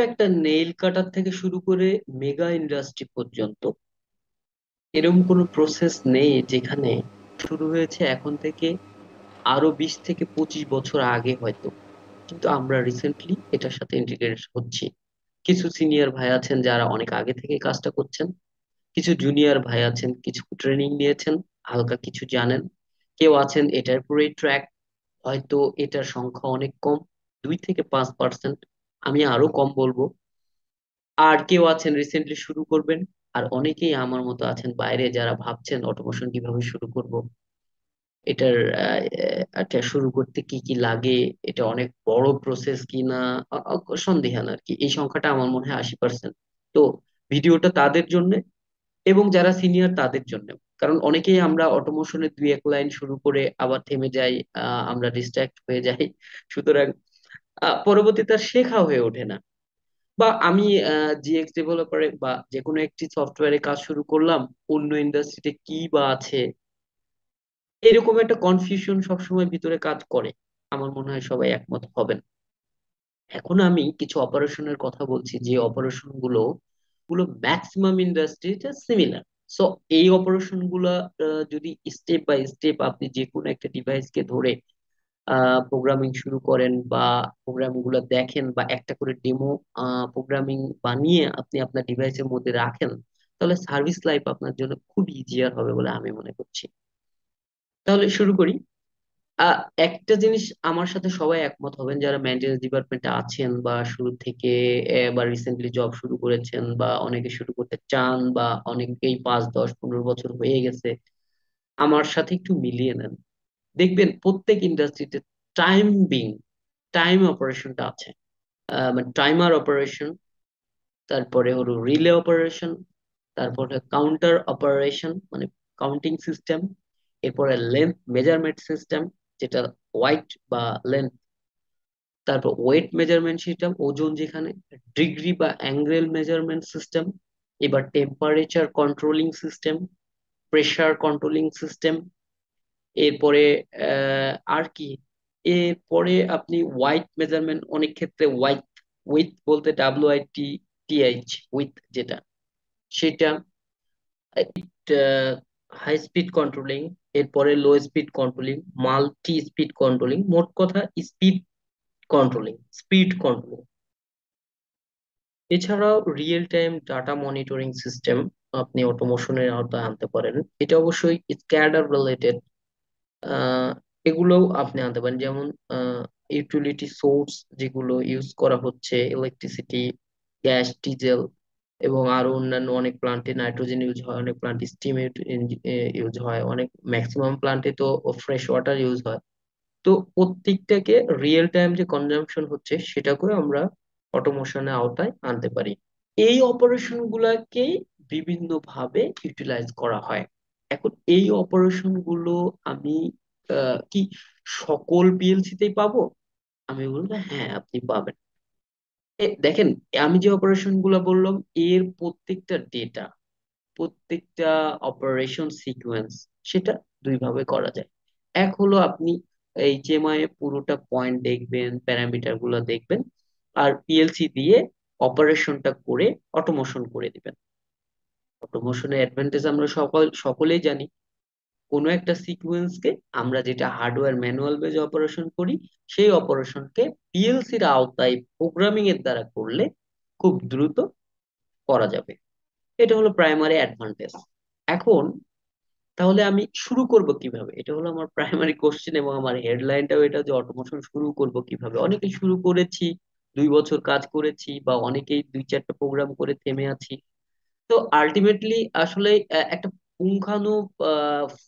একটা নেইল কাটার থেকে শুরু করে মেগা ইন্ডাস্ট্রি পর্যন্ত এরকম কোনো প্রসেস নেই যেখানে শুরু হয়েছে এখন থেকে আরো 20 থেকে 25 বছর আগে হয়তো, কিন্তু আমরা রিসেন্টলি এটার সাথে ইন্টিগ্রেট হচ্ছি। কিছু সিনিয়র ভাই আছেন যারা অনেক আগে থেকে কাজটা করছেন, কিছু জুনিয়র ভাই আছেন কিছু ট্রেনিং নিয়েছেন, হালকা কিছু জানেন, কেউ আছেন এটার পুরোই ট্র্যাক, হয়তো এটার সংখ্যা অনেক কম, 2 থেকে 5%, আমি আরো কম বলবো। আর কেউ আছেন রিসেন্টলি শুরু করবেন, আর অনেকেই আমার মতো আছেন বাইরে যারা ভাবছেন অটোমেশন কিভাবে শুরু করব, এটার এটা শুরু করতে কি কি লাগে, এটা অনেক বড় প্রসেস কিনা, সন্দিহান আর কি। এই সংখ্যাটা আমার মনে হয় 80%। তো ভিডিওটা তাদের জন্য, এবং যারা সিনিয়র তাদের জন্য। কারণ অনেকেই আমরা অটোমেশনের 2 এক লাইন শুরু করে আবার থেমে যাই, আমরা ডিস্ট্রাক্ট হয়ে যাই। সুতরাং পরবর্তীতে আর শেখা হয়ে ওঠে না। বা আমি জিএক্স ডেভেলপারে বা যে কোনো একটি সফটওয়্যারে কাজ শুরু করলাম, অন্য ইন্ডাস্ট্রিতে কি বা আছে, এরকম একটা কনফিউশন সবসময় ভিতরে কাজ করে। আমার মনে হয় সবাই একমত হবেন। এখন আমি কিছু অপারেশনের কথা বলছি, যে অপারেশন গুলো গুলো ম্যাক্সিমাম ইন্ডাস্ট্রিতে সিমিলার। সো এই অপারেশন গুলা যদি স্টেপ বাই স্টেপ আপনি যে কোনো একটা ডিভাইসকে ধরে প্রোগ্রামিং শুরু করেন, বা প্রোগ্রাম গুলো দেখেন, বা একটা করে ডেমো প্রোগ্রামিং বানিয়ে আপনি আপনার ডিভাইসের মধ্যে রাখেন, তাহলে সার্ভিস লাইফ আপনার জন্য খুব ইজিয়ার হবে বলে আমি মনে করছি। তাহলে শুরু করি। একটা জিনিস আমার সাথে সবাই একমত হবেন যারা মেইনটেনেন্স ডিপার্টমেন্টে আছেন, বা শুরু থেকে বা রিসেন্টলি জব শুরু করেছেন, বা অনেকে শুরু করতে চান, বা অনেকেই 5 10 15 বছর হয়ে গেছে, আমার সাথে একটু মিলিয়ে নেন। দেখবেন প্রত্যেক ইন্ডাস্ট্রিতে টাইম বিং টাইম অপারেশনটা আছে। মানে টাইমার অপারেশন, তারপরে হলো রিলে অপারেশন, তারপরে কাউন্টার অপারেশন মানে কাউন্টিং সিস্টেম, এরপরে লেন্থ মেজারমেন্ট সিস্টেম, যেটা ওয়াইট বা লেন্থ, তারপর ওয়েট মেজারমেন্ট সিস্টেম ওজন যেখানে, ডিগ্রি বা অ্যাঙ্গেল মেজারমেন্ট সিস্টেম, এবার temperature controlling system, pressure controlling system, এরপরে আর কি, এরপরে আপনি ওয়াইট মেজারমেন্ট, অনেক ক্ষেত্রে ওয়াইট, উইথ বলতে WITH, উইথ যেটা সেটা, হাই স্পিড কন্ট্রোলিং, এরপরে low speed controlling, multi speed controlling, মোট কথা স্পিড কন্ট্রোলিং। এছাড়াও real time data monitoring system আপনি অটোমেশনের আওতায় আনতে পারেন। এটা অবশ্যই স্ক্যাডার রিলেটেড, এগুলোও আপনি আনতে পারেন। যেমন ইউটিলিটি সোর্স যেগুলো ইউজ করা হচ্ছে, ইলেকট্রিসিটি, গ্যাস, ডিজেল, এবং আরো অন্যান্য অনেক প্লান্টে নাইট্রোজেন ইউজ হয়, অনেক প্লান্টে স্টিম ইউজ হয়, অনেক ম্যাক্সিমাম প্লান্টে তো ফ্রেশ ওয়াটার ইউজ হয়। তো প্রত্যেকটাকে রিয়েল টাইম যে কনজাম্পশন হচ্ছে সেটাকেও আমরা অটোমেশনের আওতায় আনতে পারি। এই অপারেশন গুলাকে বিভিন্ন ভাবে ইউটিলাইজ করা হয়। এখন এই অপারেশন গুলো আমি কি সকল পিএলসি তেই পাবো? আমি বলবো হ্যাঁ, আপনি পাবেন। দেখেন, আমি যে অপারেশন গুলো বললাম, এর প্রত্যেকটা ডেটা, প্রত্যেকটা অপারেশন সিকোয়েন্স, সেটা দুই ভাবে করা যায়। এক হলো আপনি এইচএমআই পুরোটা পয়েন্ট দেখবেন, প্যারামিটার গুলো দেখবেন, আর পিএলসি দিয়ে অপারেশনটা করে অটোমেশন করে দিবেন। অটোমেশনের অ্যাডভান্টেজ আমরা সকলেই জানি। কোনো একটা সিকোয়েন্সকে আমরা যেটা হার্ডওয়্যার ম্যানুয়াল বেজে অপারেশন করি, সেই অপারেশনকে পিএলসির আওতায় প্রোগ্রামিং এর দ্বারা করলে খুব দ্রুত করা যাবে। এটা হলো প্রাইমারি অ্যাডভান্টেজ। এখন তাহলে আমি শুরু করব কিভাবে, এটা হলো আমার প্রাইমারি কোশ্চেন, এবং আমার হেডলাইনটাও এটা যে অটোমেশন শুরু করব কিভাবে। অনেকে শুরু করেছি, 2 বছর কাজ করেছি, বা অনেকেই 2 4টা প্রোগ্রাম করে থেমে আছি। তো আলটিমেটলি আসলে একটা পুঙ্খানু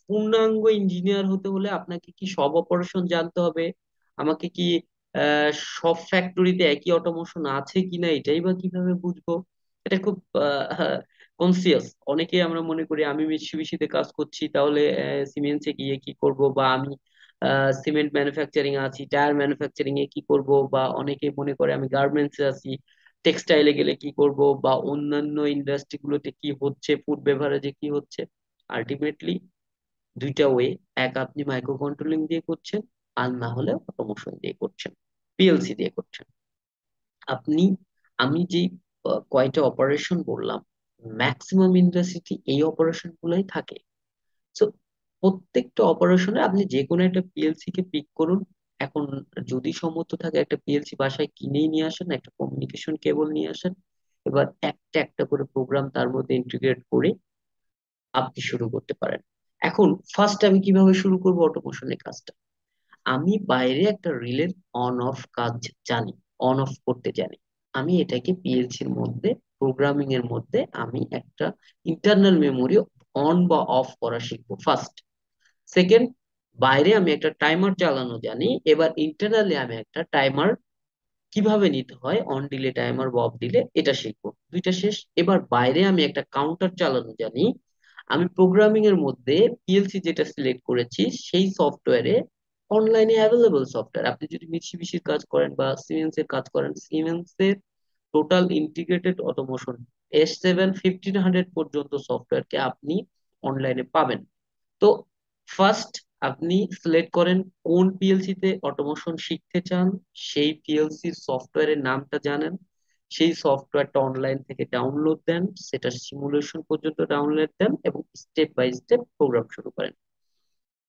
পূর্ণাঙ্গ ইঞ্জিনিয়ার হতে হলে আপনাকে কি সব অপারেশন জানতে হবে? আমাকে কি আহ, সব ফ্যাক্টরিতে একই অটোমেশন আছে কিনা এটাই বা কিভাবে বুঝবো? এটা খুব কনসিয়াস। অনেকে আমরা মনে করি আমি মিৎসুবিশিতে কাজ করছি, তাহলে সিমেন্সে গিয়ে কি করব, বা আমি সিমেন্ট ম্যানুফ্যাকচারিং আছি, টায়ার ম্যানুফ্যাকচারিং এ কি করব, বা অনেকে মনে করে আমি গার্মেন্টসে আছি, টেক্সটাইলে গেলে কি করব, বা অন্যান্য ইন্ডাস্ট্রি গুলোতে কি হচ্ছে, ফুড বেভারেজে কি হচ্ছে। আলটিমেটলি দুইটা ওয়ে, এক আপনি মাইক্রো কন্ট্রোলিং দিয়ে করছেন, আর না হলে অটোমেশন দিয়ে করছেন, পিএলসি দিয়ে করছেন। আপনি আমি যে কয়টা অপারেশন বললাম, ম্যাক্সিমাম ইন্ডাস্ট্রিতে এই অপারেশন গুলাই থাকে। তো প্রত্যেকটা অপারেশনে আপনি যে কোনো একটা পিএলসি কে পিক করুন। এখন যদি সম্মত থাকে একটা পিএলসি বাসায় কিনেই নিয়ে আসেন, একটা কমিউনিকেশন কেবল নিয়ে আসেন। এবার একটা একটা করে প্রোগ্রাম তার মধ্যে ইন্টিগ্রেট করে আপনি শুরু করতে পারেন। এখন ফার্স্ট আমি কিভাবে শুরু করব অটোমেশনের কাজটা? আমি বাইরে একটা রিলের অন অফ কাজ জানি, অন অফ করতে জানি। আমি এটাকে পিএলসির মধ্যে, প্রোগ্রামিং এর মধ্যে আমি একটা ইন্টারনাল মেমোরি অন বা অফ করা শিখবো ফার্স্ট। সেকেন্ড, বাইরে আমি একটা টাইমার চালানো জানি। এবার ইন্টারনালি আমি একটা টাইমার কিভাবে নিতে হয়, অন দিলে টাইমার বা অফ দিলে, এটা শিখবো। দুইটা শেষ। এবার বাইরে আমি একটা কাউন্টার চালানো জানি। আমি প্রোগ্রামিং এর মধ্যে পিএলসি যেটা সিলেক্ট করেছি সেই সফটওয়্যারে, অনলাইনে অ্যাভেলেবল সফটওয়্যার, আপনি যদি মিছিমিছির কাজ করেন বা সিমেন্স এর কাজ করেন, সিমেন্স এর টোটাল ইন্টিগ্রেটেড অটোমেশন S7-1500 পর্যন্ত সফটওয়্যারকে আপনি অনলাইনে পাবেন। তো ফার্স্ট আপনি সিলেক্ট করেন কোন পিএলসি তে অটোমেশন শিখতে চান, সেই পিএলসির সফটওয়্যারের নামটা জানেন, সেই সফটওয়্যারটা অনলাইন থেকে ডাউনলোড দেন, সেটা সিমুলেশন পর্যন্ত ডাউনলোড দেন এবং স্টেপ বাই স্টেপ প্রোগ্রাম শুরু করেন।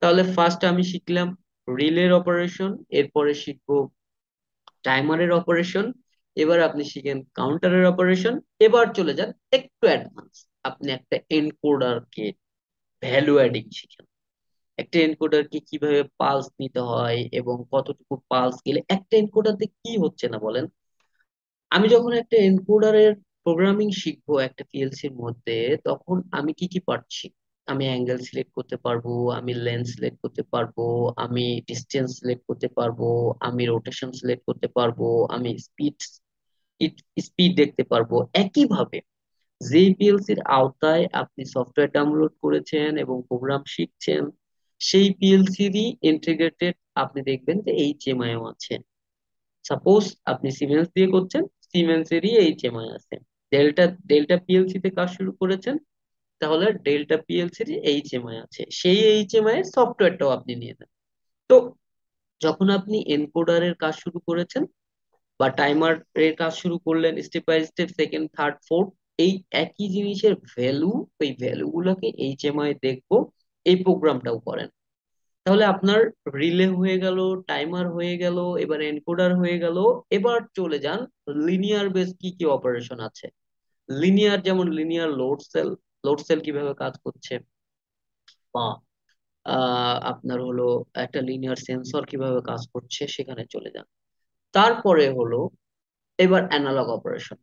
তাহলে ফার্স্ট আমি শিখলাম রিলের অপারেশন, এরপরে শিখবো টাইমারের অপারেশন, এবার আপনি শিখেন কাউন্টারের অপারেশন। এবার চলে যান একটু অ্যাডভান্স, আপনি একটা এনকোডারকে ভ্যালু অ্যাডিং শিখেন। একটা এনকোডারকে কিভাবে পালস নিতে হয় এবং কতটুকু পালস গেলে একটা এনকোডারতে কি হচ্ছে না বলেন। আমি যখন একটা এনকোডারের প্রোগ্রামিং শিখবো একটা পিএলসির মধ্যে, তখন আমি কি কি পারছি? আমি অ্যাঙ্গেল সিলেক্ট করতে পারবো, আমি লেন্থ সিলেক্ট করতে পারবো, আমি ডিস্টেন্স সিলেক্ট করতে পারবো, আমি রোটেশন সিলেক্ট করতে পারবো, আমি স্পিড দেখতে পারবো। একইভাবে যেই পিএলসির আওতায় আপনি সফটওয়্যার ডাউনলোড করেছেন এবং প্রোগ্রাম শিখছেন, সেই পিএলসিরই ইন্টিগ্রেটেড আপনি দেখবেন যে এইচএমআইও আছে। সাপোজ আপনি সিমেন্স দিয়ে করছেন, সিমেন্সেরই এইচএমআই আছে। ডেল্টা ডেল্টা পিএলসি তে কাজ শুরু করেছেন, তাহলে ডেল্টা পিএলসির এইচএমআই আছে, সেই এইচএমআই এর সফটওয়্যারটাও আপনি নিয়ে নেন। তো যখন আপনি এনকোডারের কাজ শুরু করেছেন বা টাইমার এর কাজ শুরু করলেন, step by step second third fourth, এই একই জিনিসের ভ্যালু, ওই ভ্যালু গুলোকে এইচএমআই দেখবো, এই প্রোগ্রামটাও করেন। তাহলে আপনার রিলে হয়ে গেল, টাইমার হয়ে গেল, এবার এনকোডার হয়ে গেল। এবার চলে যান লিনিয়ার বেস কি কি অপারেশন আছে। লিনিয়ার যেমন linear load cell, load cell কিভাবে কাজ করছে, বা আপনার হলো একটা লিনিয়ার সেন্সর কিভাবে কাজ করছে, সেখানে চলে যান। তারপরে হলো এবার অ্যানালগ অপারেশন।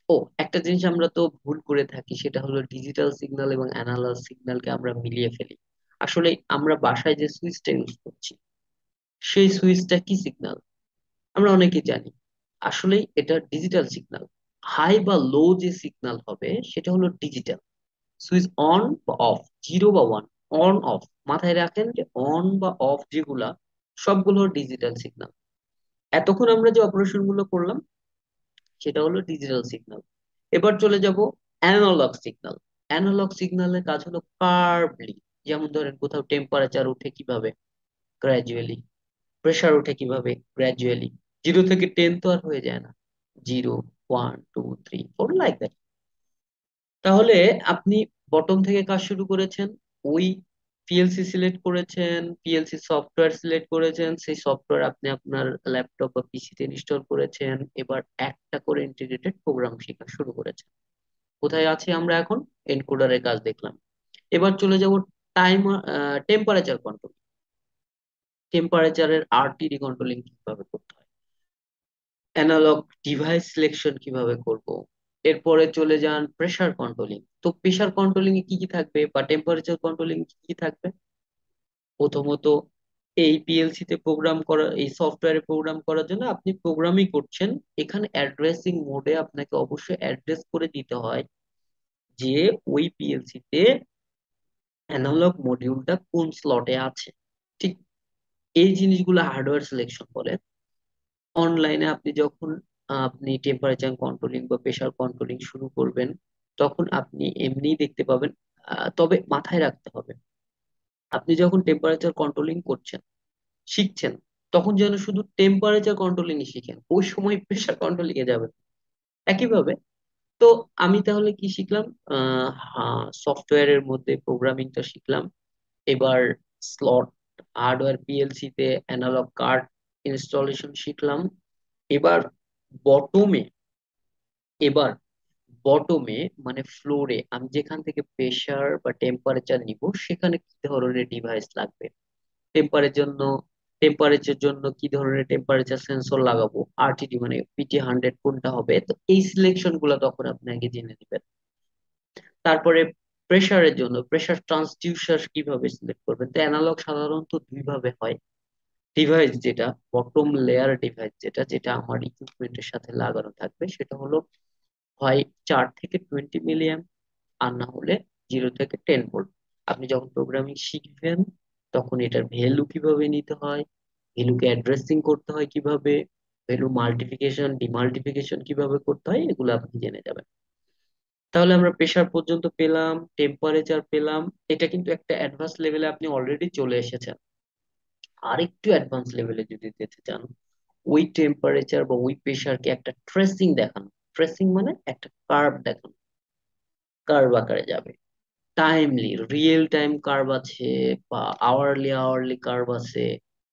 ও, একটা জিনিস আমরা তো ভুল করে থাকি, সেটা হলো ডিজিটাল সিগন্যাল এবং অ্যানালগ সিগন্যালকে আমরা মিলিয়ে ফেলি। আসলে আমরা বাসায় যে সুইচটা ইউজ করছি, সেই সুইচটা কি সিগন্যাল আমরা অনেকেই জানি। আসলে এটা ডিজিটাল সিগন্যাল। হাই বা লো যে সিগন্যাল হবে সেটা হলো ডিজিটাল। সুইচ অন বা অফ, জিরো বা ওয়ান, অন অফ, মাথায় রাখেন যে অন বা অফ যেগুলা, সবগুলো ডিজিটাল সিগন্যাল। এতক্ষণ আমরা যে অপারেশন গুলো করলাম সেটা হলো ডিজিটাল সিগন্যাল। এবার চলে যাব অ্যানালগ সিগন্যাল। অ্যানালগ সিগন্যালের কাজ হলো কার্ভলি। যেমন ধরেন কোথাও টেম্পারেচার উঠে কিভাবে, গ্র্যাজুয়ালি। প্রেসার উঠে কিভাবে, গ্র্যাজুয়ালি। 0 থেকে 10 তো আর হয়ে যায় না, 0, 1, 2, 3, 4 লাইক দ্যাট। তাহলে আপনি বটম থেকে কাজ শুরু করেছেন, ওই পিএলসি সিলেক্ট করেছেন, পিএলসি সফটওয়্যার সিলেক্ট করেছেন, সেই সফটওয়্যার আপনি আপনার ল্যাপটপ বা পিসিতে ইনস্টল করেছেন। এবার একটা করে ইন্টিগ্রেটেড প্রোগ্রাম শেখা শুরু করেছেন। কোথায় আছি আমরা এখন? এনকোডারের কাজ দেখলাম। এবার চলে যাব টাইম, টেম্পারেচার কন্ট্রোল। টেম্পারেচারের আরটিডি কন্ট্রোলিং কিভাবে করতে হয়, অ্যানালগ ডিভাইস সিলেকশন কিভাবে করব। এরপরে চলে যান প্রেসার কন্ট্রোলিং। তো প্রেসার কন্ট্রোলিং এ কি কি থাকবে বা টেম্পারেচার কন্ট্রোলিং কি কি থাকবে? প্রথমত, এই পিএলসি তে প্রোগ্রাম করা, এই সফটওয়্যারে প্রোগ্রাম করার জন্য আপনি প্রোগ্রামই করছেন, এখানে অ্যাড্রেসিং মোডে আপনাকে অবশ্যই অ্যাড্রেস করে দিতে হয় যে ওই পিএলসি তে অ্যানালগ মডিউলটা কোন স্লটে আছে। ঠিক এই জিনিসগুলো হার্ডওয়্যার সিলেকশন বলে। অনলাইনে আপনি যখন আপনি টেম্পারেচার কন্ট্রোলিং বা প্রেসার কন্ট্রোলিং শুরু করবেন, তখন আপনি এমনিই দেখতে পাবেন। তবে মাথায় রাখতে হবে, আপনি যখন টেম্পারেচার কন্ট্রোলিং করছেন, শিখছেন, তখন যেন শুধু টেম্পারেচার কন্ট্রোলিং শিখেন, ওই সময় প্রেসার কন্ট্রোলিং এ যাবেন। একইভাবে। তো আমি তাহলে কি শিখলাম? সফটওয়্যারের মধ্যে প্রোগ্রামিংটা শিখলাম। এবার স্লট হার্ডওয়্যার পিএলসি তে অ্যানালগ কার্ড ইনস্টলেশন শিখলাম। এবার বটমে এবার বটমে মানে ফ্লোরে আমি যেখান থেকে প্রেসার বা টেম্পারেচার নিব, সেখানে কি ধরনের ডিভাইস লাগবে, টেম্পারেচার জন্য টেম্পারেচার জন্য কি ধরনের টেম্পারেচার সেন্সর লাগাবো, আরটিডি মানে পিটি 100 কোনটা হবে, তো এই সিলেকশন গুলো তখন আপনি আগে জেনে নেবেন। তারপরে প্রেসারের জন্য প্রেসার ট্রান্সডিউসার কিভাবে সিলেক্ট করবেন, তো অ্যানালগ সাধারণত দুই ভাবে হয়। ডিভাইস যেটা বটম লেয়ার ডিভাইস, যেটা যেটা আমার ইকুইপমেন্টের সাথে লাগানো থাকবে, সেটা হলো হয় 4 থেকে 20 মিলিয়্যাম্প, আর না হলে 0 থেকে 10 ভোল্ট। আপনি যখন প্রোগ্রামিং শিখবেন তখন এটার ভ্যালু কিভাবে নিতে হয়, ভ্যালুকে অ্যাড্রেসিং করতে হয় কিভাবে, ভ্যালু মাল্টিপ্লিকেশন ডিমাল্টিপ্লিকেশন কিভাবে করতে হয়, এগুলো আপনি জেনে যাবেন। তাহলে আমরা প্রেসার পর্যন্ত পেলাম, টেম্পারেচার পেলাম। এটা কিন্তু একটা অ্যাডভান্স লেভেলে আপনি অলরেডি চলে এসেছেন। আর একটু অ্যাডভান্স লেভেলে যদি যেতে চান, ওই টেম্পারেচার বা ওই প্রেসারকে একটা ট্রেসিং দেখানো। ট্রেসিং মানে একটা কার্ভ দেখানো, কার্ভ আকারে যাবে। টাইমলি রিয়েল টাইম কার্ভ আছে বা আওয়ারলি আওয়ারলি কার্ভ আছে,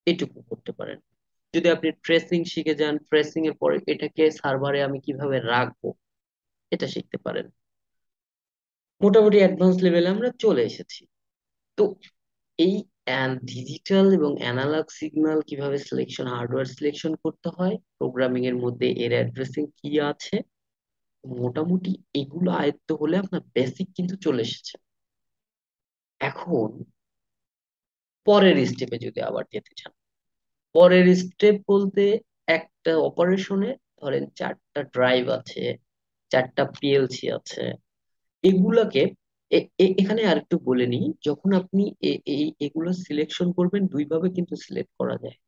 এটুকু করতে পারেন। যদি আপনি ট্রেসিং শিখে যান, ট্রেসিং এর পরে এটাকে সার্ভারে আমি কিভাবে রাখবো, এটা শিখতে পারেন। মোটামুটি অ্যাডভান্স লেভেলে আমরা চলে এসেছি। তো এই ডিজিটাল এবং অ্যানালগ সিগন্যাল কিভাবে সিলেকশন, হার্ডওয়্যার সিলেকশন করতে হয়, প্রোগ্রামিং এর মধ্যে এর অ্যাড্রেসিং কি আছে, মোটামুটি এগুলো আয়ত্ত হলে আপনার বেসিক কিন্তু চলে এসেছে। এখন পরের স্টেপে যদি আবার যেতে চান, পরের স্টেপ বলতে একটা অপারেশনে ধরেন 4টা ড্রাইভ আছে, 4টা পিএলসি আছে, এগুলাকে এখানে আরেকটু বলে নিই, যখন আপনি এগুলো সিলেকশন করবেন দুই ভাবে কিন্তু সিলেক্ট করা যায়।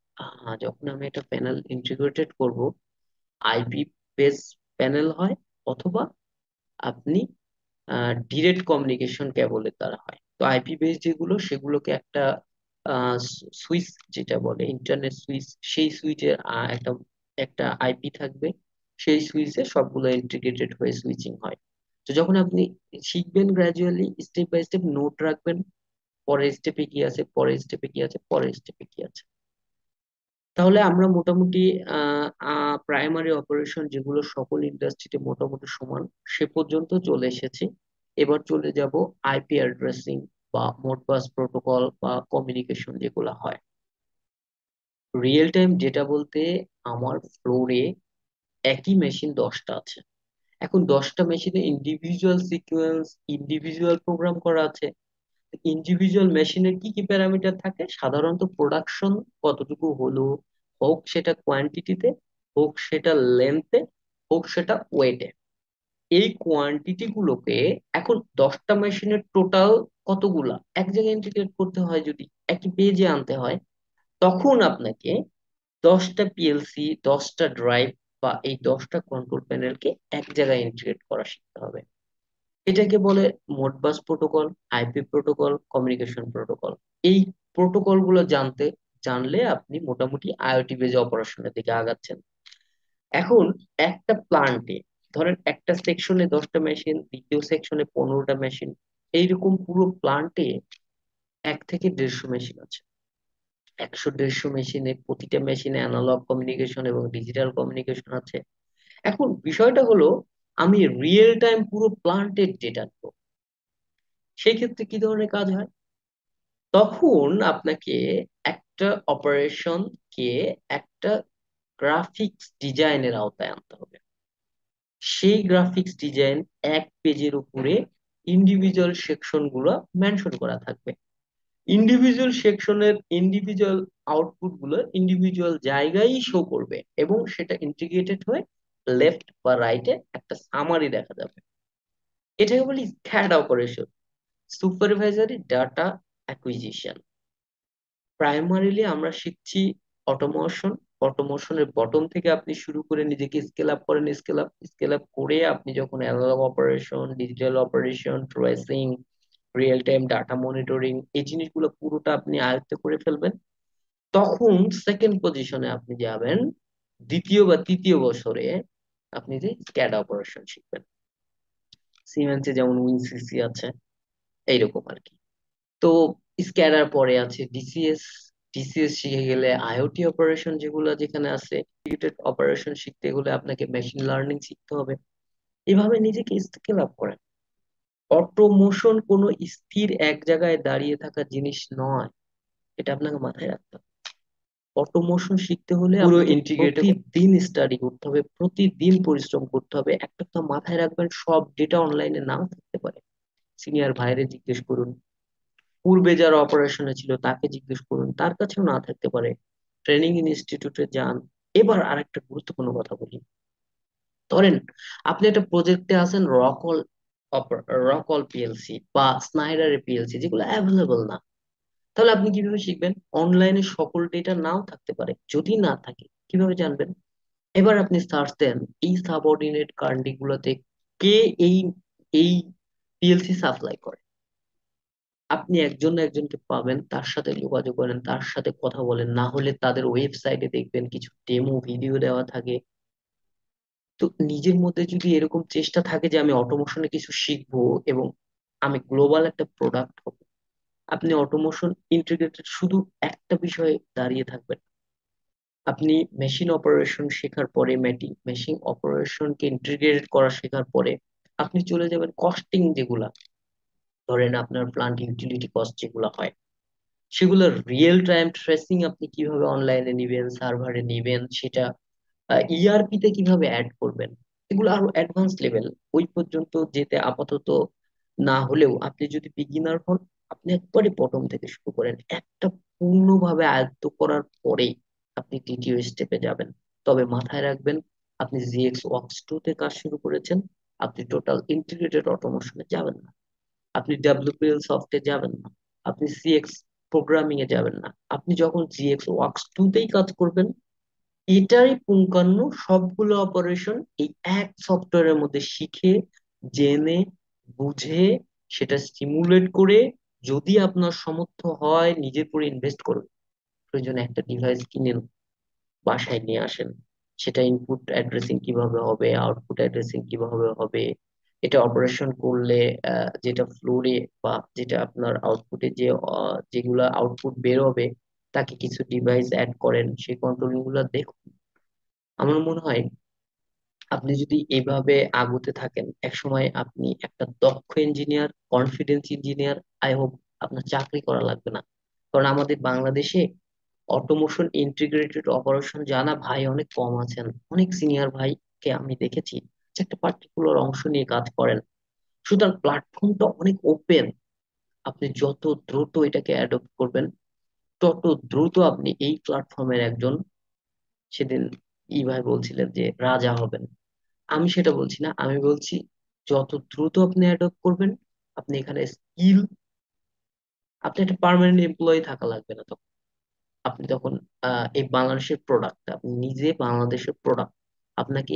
যখন আমি একটা প্যানেল ইন্টিগ্রেটেড করব, আইপি বেস প্যানেল হয়, অথবা আপনি ডিরেক্ট কমিউনিকেশন কেবলের দ্বারা হয়। তো আইপি বেস যেগুলো, সেগুলোকে একটা সুইচ যেটা বলে ইন্টারনেট সুইচ, সেই সুইচের একটা একটা আইপি থাকবে, সেই সুইচে সবগুলো ইন্টিগ্রেটেড হয়ে সুইচিং হয়। তো যখন আপনি শিখবেন gradually step by step note রাখবেন, পরের স্টেপে কি আছে, পরের স্টেপে কি আছে, পরের স্টেপে কি আছে। তাহলে আমরা মোটামুটি প্রাইমারি অপারেশন যেগুলো সকল ইন্ডাস্ট্রিতে মোটামুটি সমান, সে পর্যন্ত চলে এসেছি। এবার চলে যাব আইপি অ্যাড্রেসিং বা মোডবাস প্রোটোকল বা কমিউনিকেশন যেগুলো হয়। রিয়েল টাইম ডেটা বলতে আমার ফ্লোরে একই মেশিন 10টা আছে। এখন 10টা মেশিনে ইন্ডিভিজুয়াল সিকোয়েন্স, ইন্ডিভিজুয়াল প্রোগ্রাম করা আছে। ইন্ডিভিজুয়াল মেশিনের কি কি প্যারামিটার থাকে, সাধারণত প্রোডাকশন কতটুকু হলো, হোক সেটা কোয়ান্টিটিতে, হোক সেটা লেন্থে, হোক সেটা ওয়েটে। এই কোয়ান্টিটি গুলোকে এখন 10টা মেশিনের টোটাল কতগুলা এক জায়গায় ইন্টিগ্রেট করতে হয়, যদি একই পেজে আনতে হয়, তখন আপনাকে 10টা পিএলসি, 10টা ড্রাইভ বা এই 10টা কন্ট্রোল প্যানেলকে এক জায়গায় ইন্টিগ্রেট করা শিখতে হবে। এটাকে বলে Modbus protocol, IP protocol, communication protocol. এই প্রোটোকল গুলো জানলে আপনি মোটামুটি আইওটি বেজ অপারেশনের দিকে আগাচ্ছেন। এখন একটা প্লান্টে ধরেন একটা সেকশনে 10টা মেশিন, দ্বিতীয় সেকশনে 15টা মেশিন, এইরকম পুরো প্লান্টে 1 থেকে 150 মেশিন আছে। 100 150 মেশিনে প্রতিটা মেশিনে অ্যানালগ কমিউনিকেশন এবং ডিজিটাল কমিউনিকেশন আছে। এখন বিষয়টা হলো, আমি রিয়েল টাইম পুরো প্লান্টের ডেটা নেবো, সেই ক্ষেত্রে কি ধরনের কাজ হয়? তখন আপনাকে একটা অপারেশন কে একটা গ্রাফিক্স ডিজাইনের আওতায় আনতে হবে। সেই গ্রাফিক্স ডিজাইন এক পেজের উপরে ইন্ডিভিজুয়াল সেকশন গুলো মেনশন করা থাকবে। ইন্ডিভিজুয়াল সেকশনের ইন্ডিভিজুয়াল আউটপুট গুলো ইন্ডিভিজুয়াল জায়গায় শো করবে, এবং সেটা ইন্টিগ্রেটেড হয়ে লেফট বা রাইটে একটা সামারি দেখা যাবে। এটাকে বলি scared operation, supervisory data acquisition. Primarily আমরা শিখছি অটোমেশন। অটোমেশনের বটম থেকে আপনি শুরু করে নিজেকে স্কেল আপ করেন, স্কেল আপ করে আপনি যখন analog operation, digital operation, tracing, real time data monitoring, এই জিনিসগুলো পুরোটা আপনি আয়ত্ত করে ফেলবেন, তখন সেকেন্ড পজিশনে আপনি যাবেন দ্বিতীয় বা তৃতীয় বছরে, আপনি যে স্ক্যাডা অপারেশন শিখবেন, সিমেন্সে যেমন উইনসিসি আছে, এইরকম আর কি। তো স্ক্যাডার পরে আছে ডিসিএস। ডিসিএস শিখে গেলে আইওটি অপারেশন যেগুলো যেখানে আছে, অপারেশন শিখতে গেলে আপনাকে মেশিন লার্নিং শিখতে হবে। এভাবে নিজেকে স্কেল আপ করেন। অটোমোশন কোনো স্থির এক জায়গায় দাঁড়িয়ে থাকা জিনিস নয়, এটা আপনাকে মাথায় রাখতে হবে। অটোমোশন শিখতে হলে পুরো আপনাকে ইন্টিগ্রেটেড প্রতিদিন স্টাডি করতে হবে, প্রতিদিন পরিশ্রম করতে হবে। একটা কথা মাথায় রাখবেন, সব ডেটা অনলাইনে নাও থাকতে পারে। সিনিয়র ভাইরে জিজ্ঞেস করুন, পূর্বে যারা অপারেশনে ছিল তাকে জিজ্ঞেস করুন, তার কাছেও না থাকতে পারে। ট্রেনিং ইনস্টিটিউটে যান। এবার আরেকটা গুরুত্বপূর্ণ কথা বলি। ধরেন আপনি একটা প্রজেক্টে আছেন, রকল পিএলসি বা স্নাইডার পিএলসি, যেগুলো অ্যাভেলেবল না। তাহলে আপনি কিভাবে শিখবেন? অনলাইনে সকল ডেটা নাও থাকতে পারে, যদি না থাকে কিভাবে জানবেন? এবার আপনি সার্চ দেন এই সাবঅর্ডিনেট কান্ট্রি গুলোতে কে এই এই পিএলসি সাপ্লাই করে। আপনি একজন না একজনকে পাবেন, তার সাথে যোগাযোগ করেন, তার সাথে কথা বলেন, না হলে তাদের ওয়েবসাইটে দেখবেন কিছু ডেমো ভিডিও দেওয়া থাকে। তো নিজের মধ্যে যদি এরকম চেষ্টা থাকে যে আমি অটোমোশনে কিছু শিখবো এবং আমি গ্লোবাল একটা প্রোডাক্ট হব, আপনি অটোমোশন ইন্টিগ্রেটেড শুধু একটা বিষয়ে দাঁড়িয়ে থাকবেন। আপনি মেশিন অপারেশন শেখার পরে, মেশিন অপারেশনকে ইন্টিগ্রেটেড করা শেখার পরে আপনি চলে যাবেন কস্টিং যেগুলা। ধরেন আপনার প্লান্ট ইউটিলিটি কস্ট যেগুলো হয়, সেগুলোর রিয়েল টাইম ট্রেসিং আপনি কিভাবে অনলাইনে নিবেন, সার্ভারে নিবেন, সেটা ইআরপি তে কিভাবে অ্যাড করবেন, এগুলো আরো অ্যাডভান্স লেভেল। ওই পর্যন্ত যেতে আপাতত না হলেও আপনি যদি বিগিনার হন, আপনি একবারে প্রথম থেকে শুরু করেন। একটা পূর্ণভাবে আয়ত্ত করার পরেই আপনি দ্বিতীয় স্টেপে যাবেন। তবে মাথায় রাখবেন, আপনি জিএক্স ওয়ার্কস 2 তে কাজ শুরু করেছেন, আপনি টোটাল ইন্টিগ্রেটেড অটোমেশনে যাবেন না, আপনি ডাব্লিউপিএল সফটে যাবেন না, আপনি সিএক্স প্রোগ্রামিং এ যাবেন না। আপনি যখন জিএক্স ওয়ার্কস 2 তেই কাজ করবেন, এটারই পুঙ্খানু সবগুলো অপারেশন এই এক সফটওয়্যারের মধ্যে শিখে, জেনে, বুঝে, সেটা সিমুলেট করে, যদি আপনার সামর্থ্য হয় নিজের উপরে ইনভেস্ট করুন। প্রয়োজনে একটা ডিভাইস কিনেন, বাসায় নিয়ে আসেন। সেটা ইনপুট অ্যাড্রেসিং কিভাবে হবে, আউটপুট অ্যাড্রেসিং কিভাবে হবে, এটা অপারেশন করলে যেটা ফ্লোরে বা যেটা আপনার আউটপুটে যেগুলা আউটপুট বের হবে, তাকে কিছু ডিভাইস অ্যাড করেন, সেই কন্ট্রোলিং গুলা দেখুন। আমার মনে হয় আপনি যদি এইভাবে আগুতে থাকেন, একসময় আপনি একটা দক্ষ engineer, confidence engineer. I hope আপনার চাকরি করা লাগবে না। কারণ আমাদের বাংলাদেশে অটোমোশন ইন্টিগ্রেটেড অপারেশন জানা ভাই অনেক কম আছেন। অনেক সিনিয়র ভাইকে আমি দেখেছি যে একটা পার্টিকুলার অংশ নিয়ে কাজ করেন। সুতরাং প্ল্যাটফর্মটা অনেক ওপেন। আপনি যত দ্রুত এটাকে অ্যাডপ্ট করবেন, তত দ্রুত আপনি এই প্ল্যাটফর্মের একজন, সেদিন ই ভাই বলছিলেন যে রাজা হবেন। আমি সেটা বলছি না, আমি বলছি যত দ্রুত আপনি অ্যাডপ্ট করবেন, আপনি এখানে স্কিল, আপনি একটা পার্মানেন্ট এমপ্লয়ি থাকা লাগবে না তখন। আপনি তখন এই বাংলাদেশের প্রোডাক্ট, আপনি নিজে বাংলাদেশের প্রোডাক্ট। আপনাকে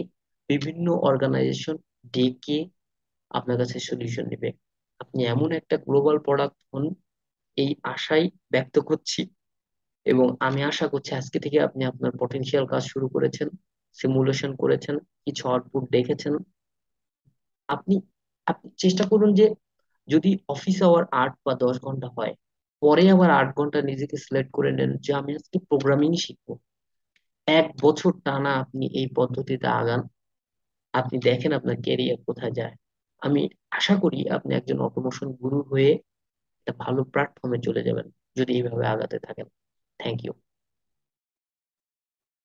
বিভিন্ন অর্গানাইজেশন ডেকে আপনার কাছে সলিউশন নেবে। আপনি এমন একটা গ্লোবাল প্রোডাক্ট হন, এই আশাই ব্যক্ত করছি। এবং আমি আশা করছি আজকে থেকে আপনি আপনার পটেনশিয়াল কাজ শুরু করেছেন, সিমুলেশন করেছেন, কিছু আউটপুট দেখেছেন। আপনি আপনি চেষ্টা করুন যে যদি অফিস আওয়ার 8 বা 10 ঘন্টা হয়, পরে আবার 8 ঘন্টা নিজেকে সিলেক্ট করে নেন যে আমি আজকে প্রোগ্রামিং শিখবো। 1 বছর টানা আপনি এই পদ্ধতিতে আগান, আপনি দেখেন আপনার ক্যারিয়ার কোথায় যায়। আমি আশা করি আপনি একজন অটোমোশন গুরু হয়ে একটা ভালো প্ল্যাটফর্মে চলে যাবেন, যদি এইভাবে আগাতে থাকেন। Thank you.